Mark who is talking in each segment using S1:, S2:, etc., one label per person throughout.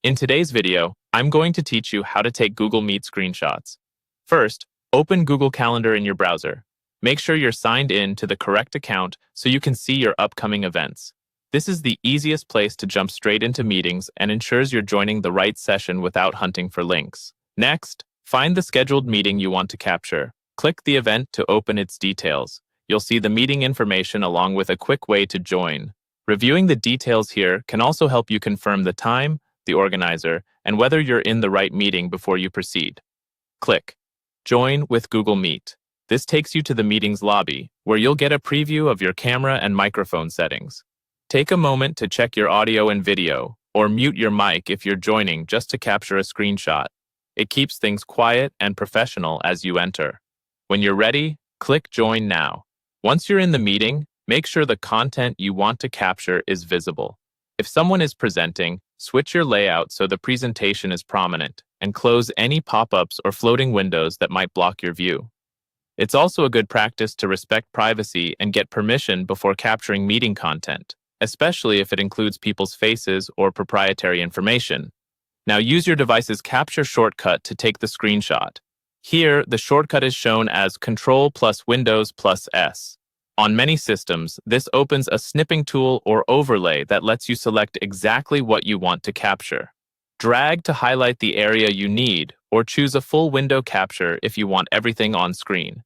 S1: In today's video, I'm going to teach you how to take Google Meet screenshots. First, open Google Calendar in your browser. Make sure you're signed in to the correct account so you can see your upcoming events. This is the easiest place to jump straight into meetings and ensures you're joining the right session without hunting for links. Next, find the scheduled meeting you want to capture. Click the event to open its details. You'll see the meeting information along with a quick way to join. Reviewing the details here can also help you confirm the time, the organizer, and whether you're in the right meeting before you proceed. Click Join with Google Meet. This takes you to the meeting's lobby, where you'll get a preview of your camera and microphone settings. Take a moment to check your audio and video, or mute your mic if you're joining just to capture a screenshot. It keeps things quiet and professional as you enter. When you're ready, click Join Now. Once you're in the meeting, make sure the content you want to capture is visible. If someone is presenting, switch your layout so the presentation is prominent, and close any pop-ups or floating windows that might block your view. It's also a good practice to respect privacy and get permission before capturing meeting content, especially if it includes people's faces or proprietary information. Now use your device's capture shortcut to take the screenshot. Here, the shortcut is shown as Ctrl plus Windows plus S. On many systems, this opens a snipping tool or overlay that lets you select exactly what you want to capture. Drag to highlight the area you need, or choose a full window capture if you want everything on screen.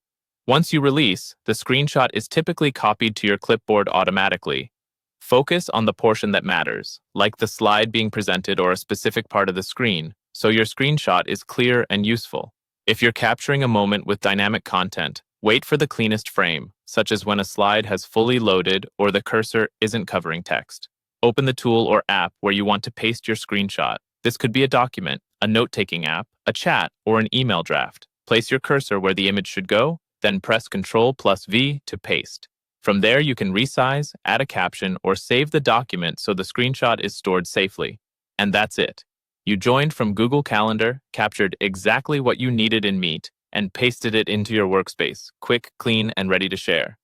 S1: Once you release, the screenshot is typically copied to your clipboard automatically. Focus on the portion that matters, like the slide being presented or a specific part of the screen, so your screenshot is clear and useful. If you're capturing a moment with dynamic content, wait for the cleanest frame, such as when a slide has fully loaded or the cursor isn't covering text. Open the tool or app where you want to paste your screenshot. This could be a document, a note-taking app, a chat, or an email draft. Place your cursor where the image should go, then press Ctrl plus V to paste. From there, you can resize, add a caption, or save the document so the screenshot is stored safely. And that's it. You joined from Google Calendar, captured exactly what you needed in Meet, and pasted it into your workspace, quick, clean, and ready to share.